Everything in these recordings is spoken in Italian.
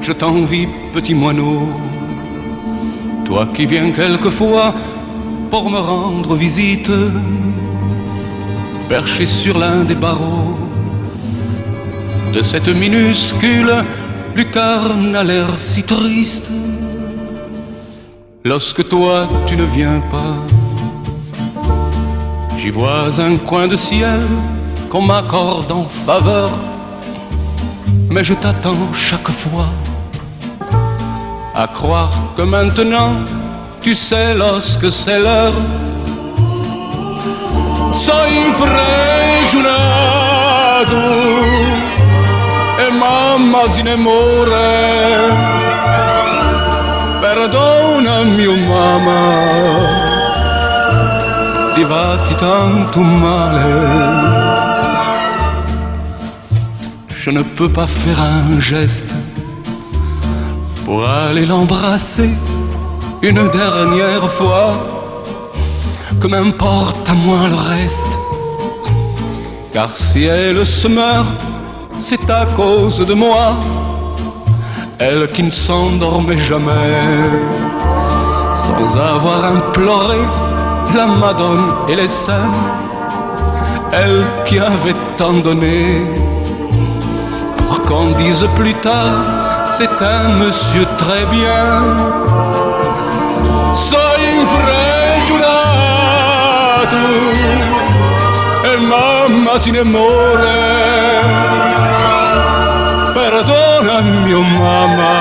je t'envie, petit moineau. Toi qui viens quelquefois pour me rendre visite, perché sur l'un des barreaux de cette minuscule lucarne à l'air si triste. Lorsque toi tu ne viens pas, j'y vois un coin de ciel qu'on m'accorde en faveur, mais je t'attends chaque fois, à croire que maintenant tu sais lorsque c'est l'heure. Soy imprigionato e mamma si ne muore. Perdonami, oh mamma, ti fatti tanto male. Je ne peux pas faire un geste pour aller l'embrasser une dernière fois. Que m'importe à moi le reste, car si elle se meurt, c'est à cause de moi. Elle qui ne s'endormait jamais, sans avoir imploré la Madone et les saints. Elle qui avait tant donné, pour qu'on dise plus tard, c'est un monsieur très bien. Soy imprigionato e mamma se ne muore. Perdonami, oh mamma,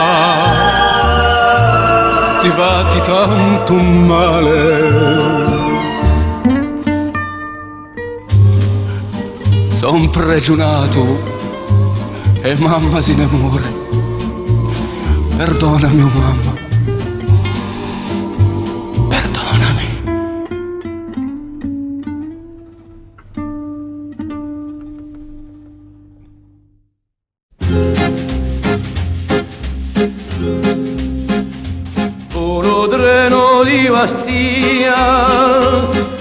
ti fatti tanto male. Son prigionato e mamma se ne muore. Perdonami, oh mamma.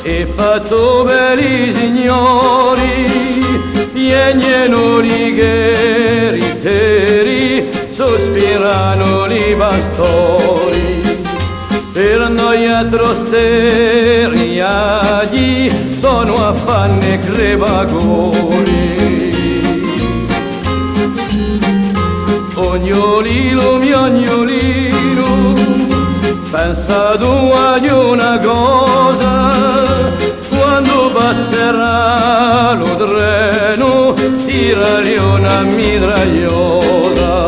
E fatto belli signori, piagnano righe teri, sospirano li pastori. Per noi atrosteriagli sono affanni e crepacori. Ognolino, mio ognolino, pensa tu ad una cosa, quando passerà lo treno, tirali una mitragliota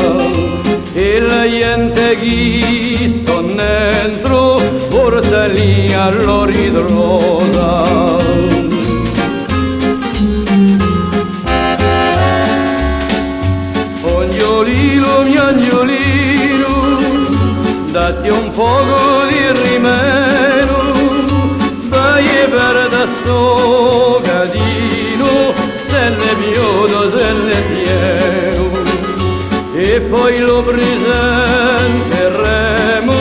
e la gente chi son dentro, portali all'oritrosa. Ognolino, mio ognolino, datti un poco di rimeno, vai per da sogadino, se ne piodo, se ne pieno, e poi lo presenteremo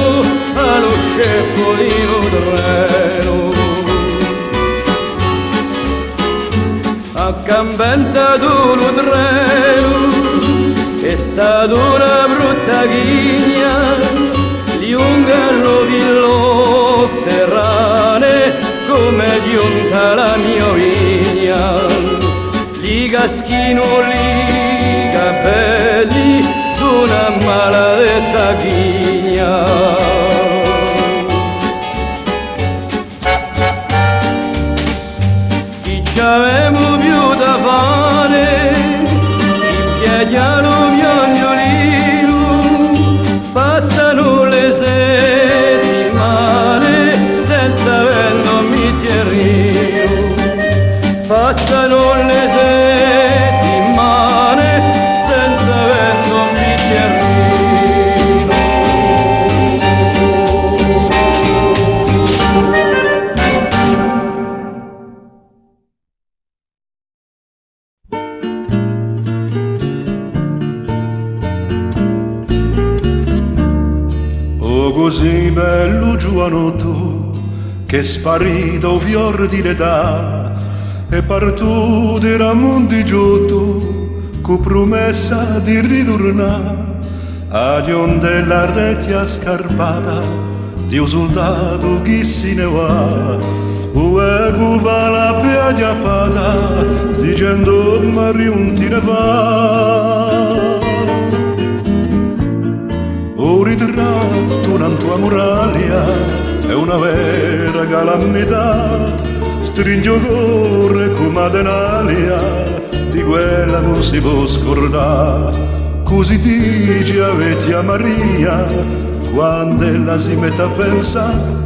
allo sceffo di un treno. Accampentato lo treno, è stata una brutta ghigna, un gallo villo serrane come giunta la mia vigna, li caschino li capelli d'una maledetta ghigna. Chi c'avemo più da fare, il piagliano mio ognolino, passano le settimane senza vento bicchierino, passano le settimane senza vento bicchierino. Oh, così bello giovanotto, che sparito fior di l'età, e partito era mondi giotto, con promessa di ritornare agli onde la rete scarpata di un soldato che se ne va, uego va la piaglia pata dicendo Mariun ne va. Un ritratto una tua muraglia è una vera calamità, stringo corre come denalia di quella non si può scordare. Così dice avete a Maria quando ella si mette a pensare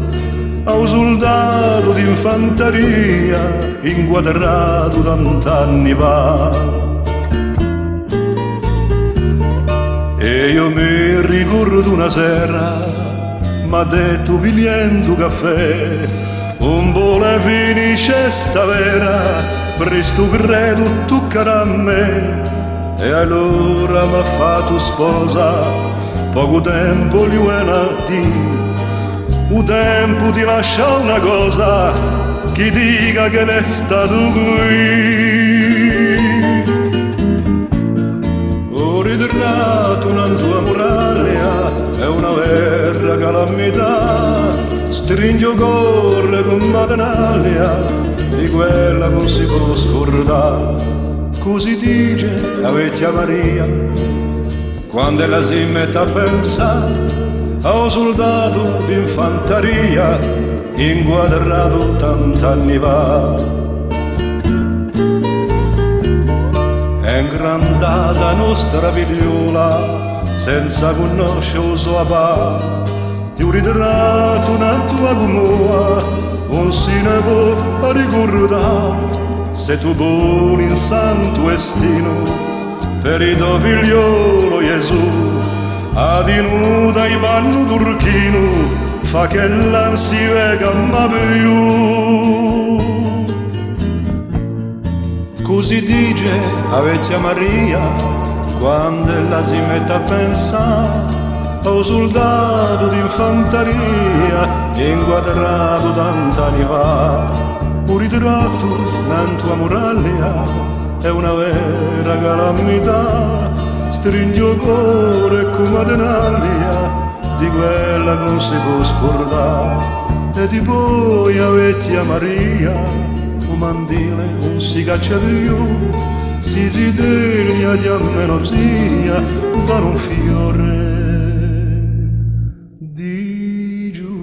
a un soldato d'infanteria inquadrato tant'anni fa. E io mi ricordo una sera m'ha detto pigliando caffè un buone finisce sta vera presto credo toccherà a me. E allora m'ha fatto sposa poco tempo gli venerdì, un tempo di lasciare una cosa chi dica che l'è stato qui. Ho ritratto una tua muraglia è una vera calamità, stringo corre con madenalia di quella non si può scordare. Così dice avete a Maria quando ella si mette a pensare a un soldato d'infanteria inquadrato tant'anni fa. È ingrandata nostra figliola senza conoscere il suo papà, di un ritratto una tua comoa non si ne può ricordare. Se tu vuoi in santo destino per il tuo figliolo Gesù, adinuta i panno turchino fa che non si vega mai più. Così dice avete a Maria quando ella si mette a pensare a un soldato d'infanteria inquadrato tant'anni fa. Un ritratto nella tua muraglia è una vera calamità, stringo il cuore come denalia di quella non si può scordare. E di poi avete a Maria un mandile non si caccia più, si deglia di almeno zia da un fiore di gioventù.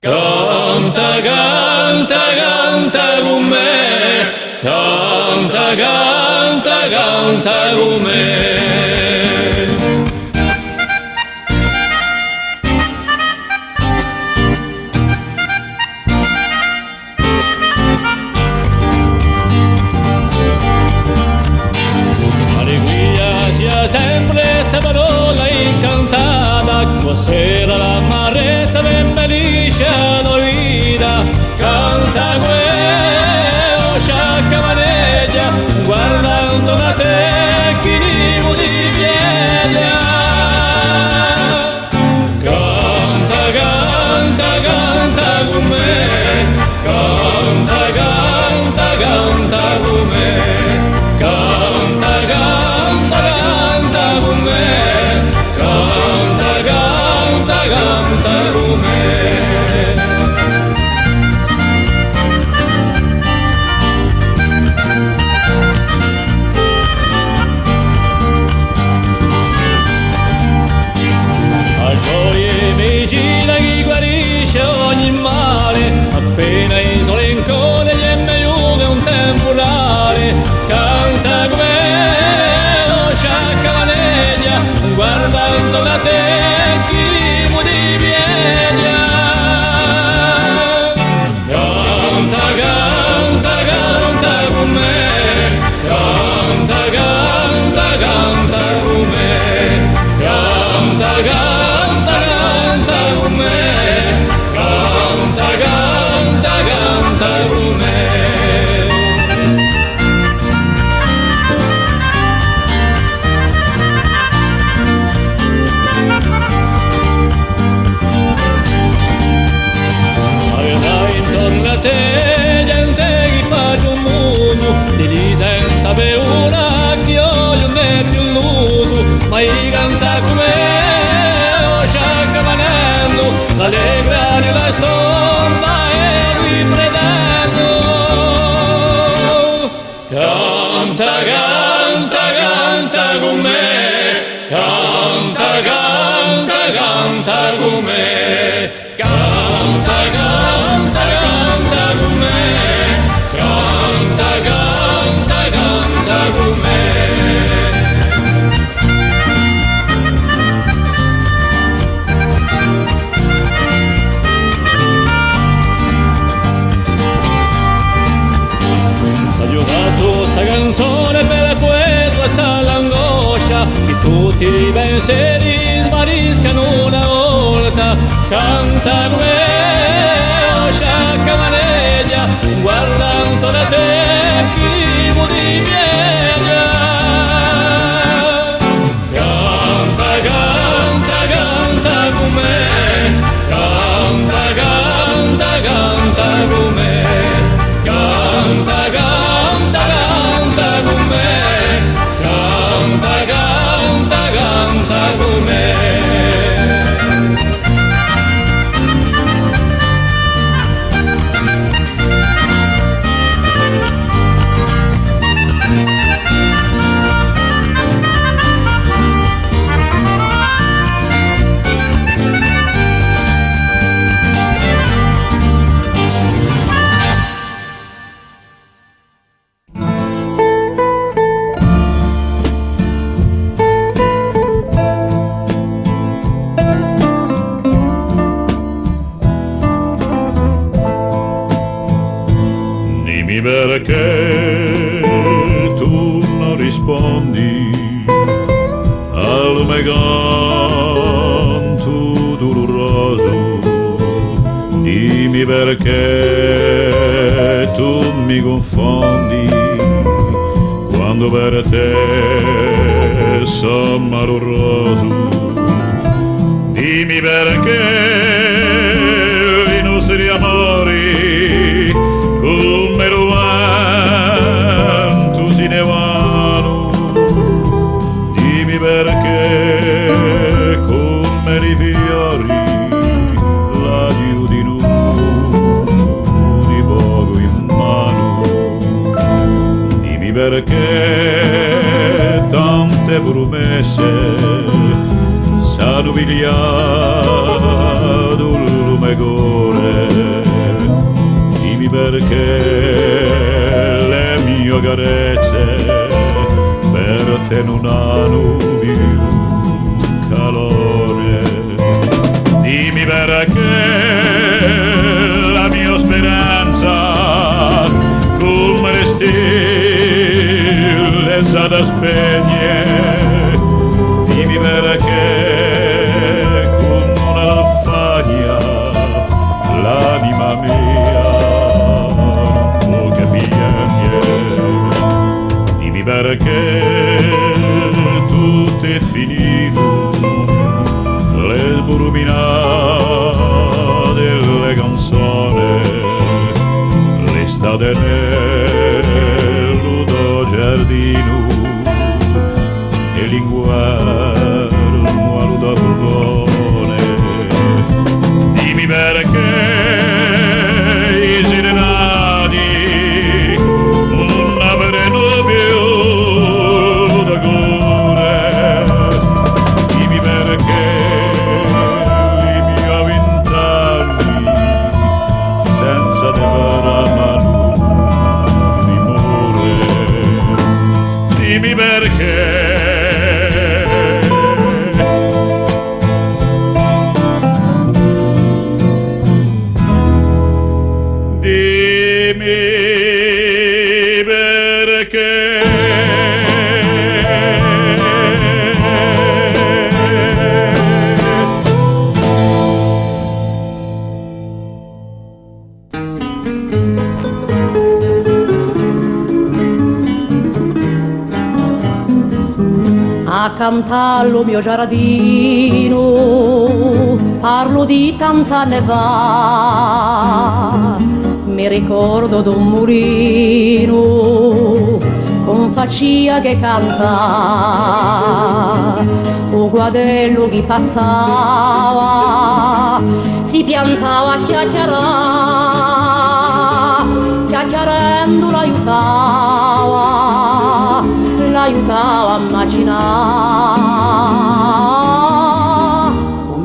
Canta, canta, canta con me, canta, canta, canta con me. Alegria sia sempre essa parola incantata, stasera l'amarezza ben felice la vita. Canta quello sciacca maneggia guardando da te chi di pieglia. Canta, canta, canta con me, canta, canta, canta con me, canta, canta, canta con me, canta, canta, canta con me. Canta, canta, canta con me, canta, canta, canta con me, canta, canta, canta con me, canta, canta, canta con me. Questa canzone per quella sa l'angoscia che tutti i pensieri svaniscano una volta. Canta come sciacca maneggia guardando da te chi di pieggia. Canta, canta, canta con me, canta, canta, canta con me, canta, canta, canta con me, canta, canta, canta con me. Perché tu non rispondi al mio canto doloroso? Dimmi perché tu mi confondi quando per te sono maloroso. Dimmi perché i nostri amori come lo vento si ne vanno. Dimmi perché come i fiori l'adiu di noi di poco in mano. Dimmi perché tante promesse s'hanno pigliato il lume cuore. Dimmi perché le mie carezze per te non hanno più calore. Dimmi perché la mia speranza come le stelle s'ada spegne. Dimmi perché con una raffagna l'anima mia perché tutto è finito, le burminate delle canzoni, l'estate nel giardino e l'inguerno al burrone. Dimmi perché i serenati non avranno più cantallo mio giardino, parlo di tant'anni fa, mi ricordo d'un mulino con faccia che canta, o guadello che passava, si piantava a chiacchierare chiacchierando l'aiutava a immaginare. O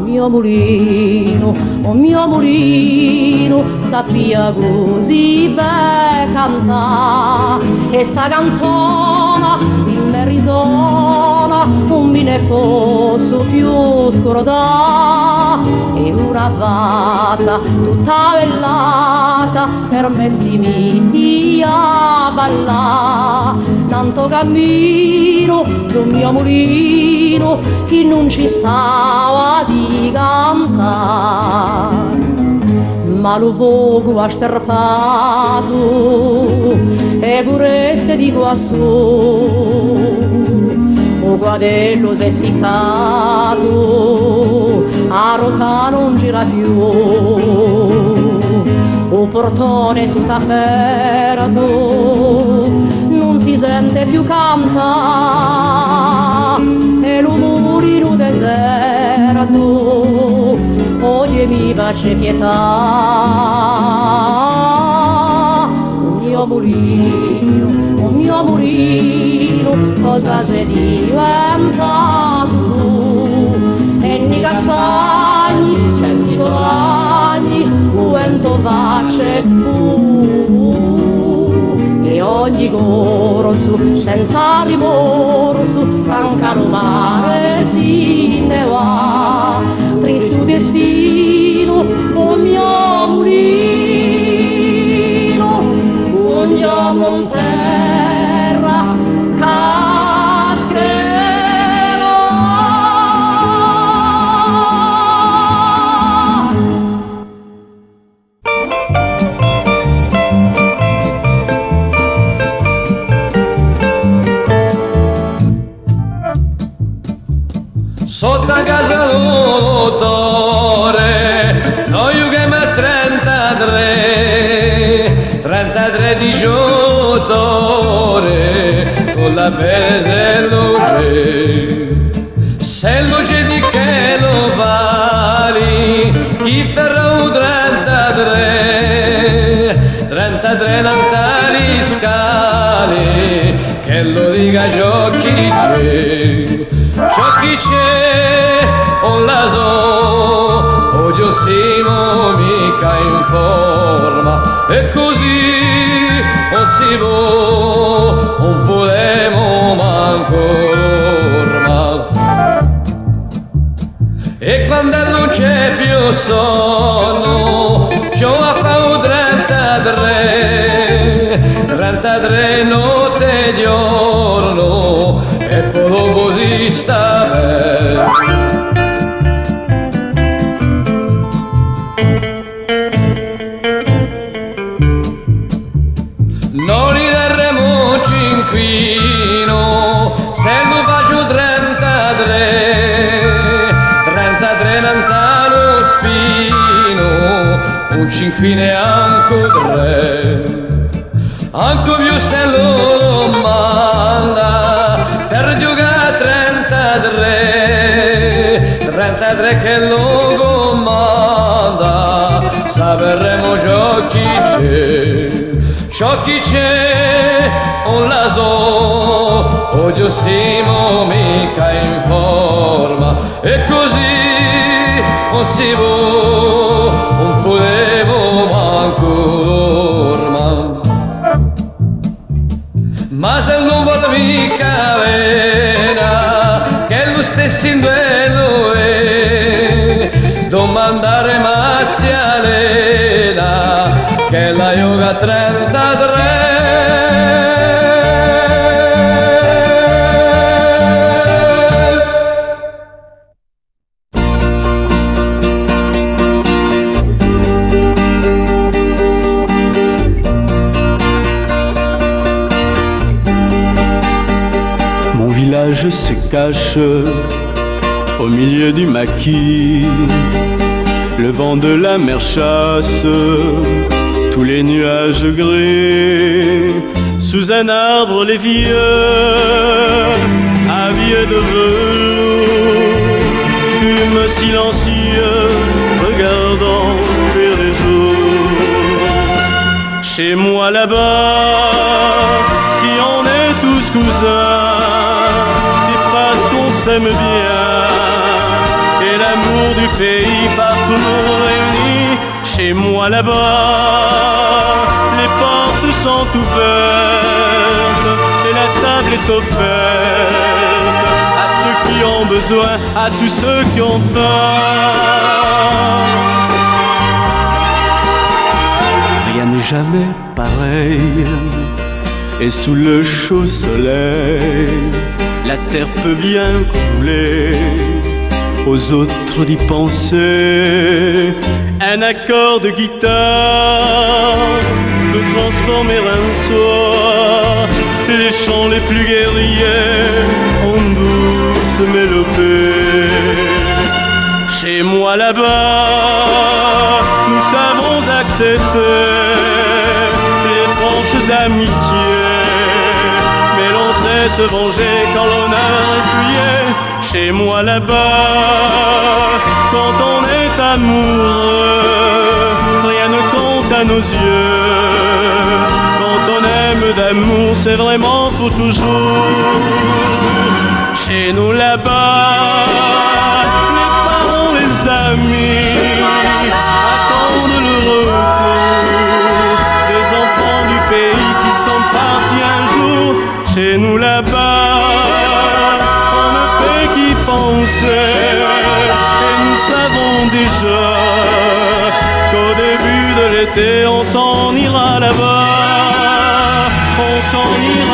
mio mulino, sappia così bene cantare, e sta canzone in me risona, non me ne posso più scordare. E una vata tutta bellata per me si metti a ballare, tanto cammino d'un mio mulino che non ci stava di cantare, ma lo fuoco ha sterpato e pure ste di quassù, o guadello si è seccato, a rota non gira più, o portone tutto aperto, non si sente più cantare, e lo mulino deserto, oggi mi face pietà. O mio mulino, cosa sei diventato tu? E nei castagni senti ragni, vento face tu, e ogni corso senza rimorso franca mare si ne va, tristo destino o mio mulino, andiamo in terra cascherà. Sotto a casa l'autore, noi che mi 33 di giotore, con la bella luce, se luce di che lo vali, chi ferro 33 nantali scale, che lo dica ciò chi c'è, on la so, oggi siamo mica in forma, e così non si può, non potremo manco l'orma. E quando non c'è più sonno, c'ho a fa 33 notte e giorno, e poi così sta bene. Non li daremo cinquino, se lo faccio 33 nantano spino, un cinquino e anche 3, anche più se lo manda, per giocare 33 che lo comanda, sapremo ciò chi c'è, on la so, oggi siamo mica in forma, e così non si può, non potevo manco l'orma. Ma se non vuol mica vena, che lo stesso in duello è, domandare Mazialena, che la yoga 33. Mon village se cache au milieu du maquis, le vent de la mer chasse tous les nuages gris. Sous un arbre les vieux, habillés de velours, fument silencieux, regardant fuir les jours. Chez moi là-bas, si on est tous cousins, c'est parce qu'on s'aime bien. Et l'amour du pays partout nous réunit. Chez moi là-bas, les portes sont ouvertes et la table est offerte à ceux qui ont besoin, à tous ceux qui ont faim. Rien n'est jamais pareil, et sous le chaud soleil, la terre peut bien couler, aux autres d'y penser. Un accord de guitare peut transformer un soir les chants les plus guerriers en douce mélopée. Chez moi là-bas, nous savons accepter les franches amitiés, mais l'on sait se venger quand l'honneur est souillé. Chez moi là-bas, quand on est amoureux, rien ne compte à nos yeux. Quand on aime d'amour, c'est vraiment pour toujours. Chez nous là-bas, les parents, les amis attendent le retour des enfants du pays qui sont partis un jour. Chez nous là-bas, on ne fait qu'y penser, et nous savons déjà qu'au début de l'été, on s'en ira là-bas, on s'en ira.